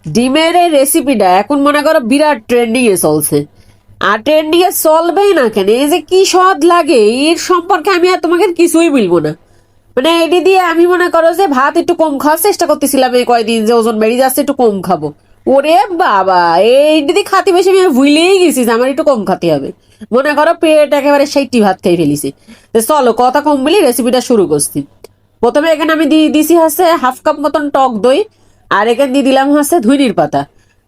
ডিমের এই রেসিপিটা এখন মনে করো বিরাট ট্রেন্ডিং এ চলছে। আর ট্রেন্ডিং এ চলবেই না কেন, এই যে কি স্বাদ লাগে এর সম্পর্কে আমি আর তোমাকে কিছুই বলবো না। মানে এটি দিয়ে আমি মনে করো যে ভাত একটু কম খাওয়ার চেষ্টা করতেছিলাম এই কয়দিন, যে ওজন বেড়ে যাচ্ছে একটু কম খাবো। ওরে বাবা, এইটি দিয়ে খাতে বেশি আমি ভুলেই গেছি যে আমার একটু কম খাতে হবে। মনে করো পেট একেবারে সেইটি ভাত খেয়ে ফেলিছি। তো চলো কথা কম বলি, রেসিপিটা শুরু করছি। প্রথমে এখানে আমি দিয়ে দিছি হচ্ছে হাফ কাপ মতন টক দই। আর এখানে দিয়ে দিলাম হচ্ছে ধুইনির পাতা।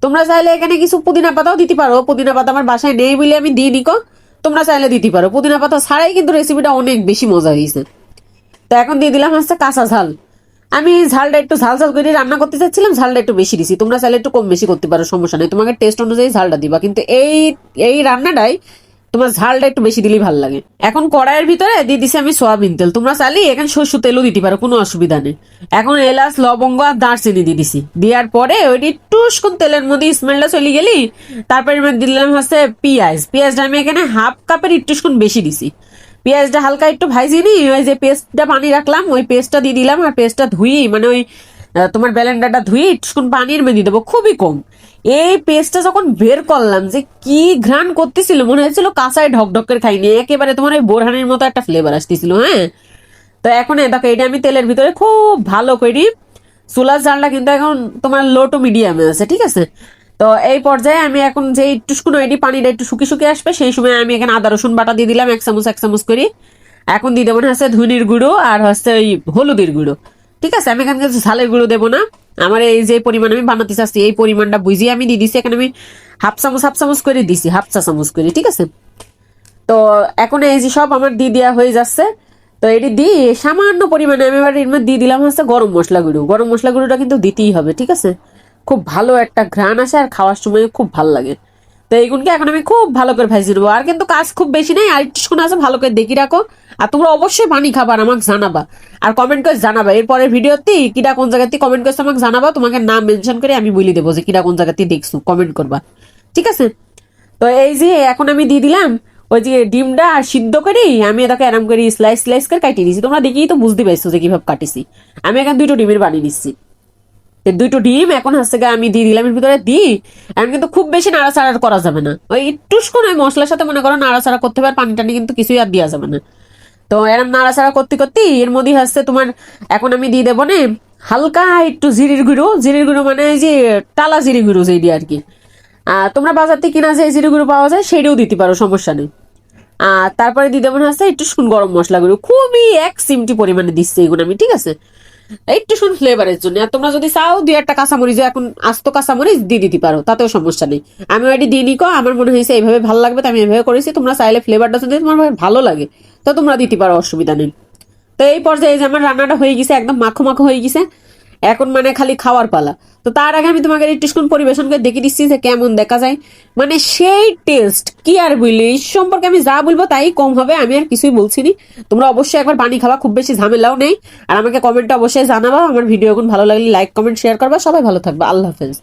তোমরা চাইলে এখানে কিছু পুদিনা পাতাও দিতে পারো, পুদিনা পাতা আমার বাসায় নেই বলে আমি দিই নিকো। তোমরা চাইলে দিতে পারো, পুদিনা পাতা ছাড়াই কিন্তু রেসিপিটা অনেক বেশি মজা হয়েছে। তো এখন দিয়ে দিলাম হচ্ছে কাঁচা ঝাল। আমি ঝালটা একটু ঝাল ঝাল করে রান্না করতে চাচ্ছিলাম, ঝালটা একটু বেশি দিছি। তোমরা চাইলে একটু কম বেশি করতে পারো, সমস্যা নেই, তোমাকে টেস্ট অনুযায়ী ঝালটা দিবা। কিন্তু এই এই রান্নাটাই তোমার ঝালটা একটু বেশি দিলেই ভালো লাগে। এখন কড়াইয়ের ভিতরে দিয়ে দিছি আমি সয়াবিন তেল। তোমরা চাইলে এখানে সরষের তেলও দিতে পারো, কোনো অসুবিধা নেই। এখন এলাচ লবঙ্গ আর দারচিনি দিয়ে দিছি। দেওয়ার পরে ওইটি টুসকুন তেলের মধ্যে স্মেলটা চলে গেলি, তারপরে দিলাম হচ্ছে পেঁয়াজ। পেঁয়াজটা আমি এখানে হাফ কাপের একটুকুন বেশি দিছি। পেঁয়াজটা হালকা একটু ভাইজি নি, ওই যে পেস্টটা পানি রাখলাম ওই পেস্টটা দিয়ে দিলাম। আর পেস্টটা ধুই মানে ওই তোমার ব্লেন্ডারটা ধুই একটুকুন পানির মধ্যে দিয়ে দেবো, খুবই কম। এই পেস্টটা যখন বের করলাম, যে কি ঘ্রাণ করতেছিল, মনে হয়েছিল কাঁচায় ঢকঢকের খাইনি, একেবারে তোমার ওই বোরহানির মতো একটা ফ্লেভার আসতেছিল। হ্যাঁ, তো এখন দেখো এটা আমি তেলের ভিতরে খুব ভালো করি। চুলার জালটা কিন্তু এখন তোমার লো টু মিডিয়ামে আছে, ঠিক আছে। তো এই পর্যায়ে আমি এখন যে একটু এটি পানিটা একটু শুকিয়ে শুকিয়ে আসবে, সেই সময় আমি এখানে আদা রসুন বাটা দিয়ে দিলাম এক চামচ করে। এখন দিয়ে দেবো হচ্ছে ধনির গুঁড়ো আর হচ্ছে ওই হলুদের গুঁড়ো, ঠিক আছে। আমি এখানে কিছু ঝালের গুঁড়ো দেবো না। আমার এই যে পরিমাণ আমি বানাতে চাচ্ছি এই পরিমাণটা বুঝিয়ে আমি দিয়ে দিছি। এখানে আমি হাফ চামচ করে দিছি, হাফ চা চামচ করে, ঠিক আছে। তো এখন এই যে সব আমার দিয়ে দেওয়া হয়ে যাচ্ছে। তো এটি দিয়ে সামান্য পরিমাণে আমি এবার এর মধ্যে দিয়ে দিলাম হচ্ছে গরম মশলা গুঁড়ো। গরম মশলা গুঁড়োটা কিন্তু দিতেই হবে, ঠিক আছে। খুব ভালো একটা ঘ্রাণ আসে আর খাওয়ার সময় খুব ভালো লাগে। তো এইগুনকে এখন আমি খুব ভালো করে ভাজি নেবো। আর কিন্তু কাজ খুব বেশি নেই, আর একটু শোনা আছে, ভালো করে দেখি রাখো। আর তোমরা অবশ্যই পানি খাবার আমাকে জানাবা, আর কমেন্ট করে জানাবা। এরপরের ভিডিওতে কিটা কোন জায়গাতে কমেন্ট করে আমাকে জানাবা, তোমাকে নাম মেনশন করে আমি বলে দেবো যে কিটা কোন জায়গাতে দেখছো, কমেন্ট করবা, ঠিক আছে। তো এই যে এখন আমি দিয়ে দিলাম ওই যে ডিমটা সিদ্ধ করি, আমি এটাকে আরাম করি স্লাইস স্লাইস করে কাটিয়ে দিচ্ছি। তোমরা দেখেই তো বুঝতে পারছো যে কিভাবে কাটিছি। আমি এখন দুটো ডিমের বানিয়ে নিচ্ছি। দুটো ডিম এখন হচ্ছে আমি দিয়ে দিলাম এর ভিতরে দিই। এখন কিন্তু খুব বেশি নাড়াচাড়া করা যাবে না, ওই একটুক্ষণ ওই মশলার সাথে মনে করো নাড়াচাড়া করতে পারে, পানি টানি কিন্তু কিছুই আর দেওয়া যাবে না। তো এরম নাড়াচাড়া করতে করতে এর মধ্যে হচ্ছে তোমার এখন আমি দিয়ে দেবো না হালকা একটু জিরির গুঁড়ো। জিরির গুঁড়ো মানে এই যে টালা জিরি গুঁড়ো যেটি আর কি। তোমরা বাজার থেকে কিনা যে জিরে গুঁড়ো পাওয়া যায় সেটাও দিতে পারো, সমস্যা নেই। আর তারপরে দিয়ে দেবো হচ্ছে একটু গরম মশলা গুঁড়ো, খুবই এক চিমটি পরিমাণে দিচ্ছি এগুলো আমি, ঠিক আছে, একটু ফ্লেভারের জন্য। আর তোমরা যদি চাও দুই একটা কাঁচামরিচ, এখন আস্ত কাঁচামরিচ দিয়ে দিতে পারো, তাতেও সমস্যা নেই। আমি ওইটি দিয়ে নিকো, আমার মনে হয়েছে এইভাবে ভালো লাগবে তো আমি এইভাবে করেছি। তোমরা চাইলে ফ্লেভারটা যদি তোমার ভালো লাগে তো তোমরা দিতে পারো, অসুবিধা নেই। তো এই পর্যায়ে যে আমার রান্নাটা হয়ে গেছে, একদম মাখো মাখো হয়ে গেছে, এখন মানে খালি খাওয়ার পালা। তো তার আগে আমি তোমাকে একটু পরিবেশন করে দেখে দিচ্ছি যে কেমন দেখা যায়। মানে সেই টেস্ট কি আর বললি, এই সম্পর্কে আমি যা বলবো তাই কম হবে, আমি আর কিছুই বলছি নি। তোমরা অবশ্যই একবার পানি খাওয়া, খুব বেশি ঝামেলাও নেই। আর আমাকে কমেন্টে অবশ্যই জানাবা। আমার ভিডিও এখন ভালো লাগলে লাইক কমেন্ট শেয়ার করবা। সবাই ভালো থাকবে, আল্লাহ হাফেজ।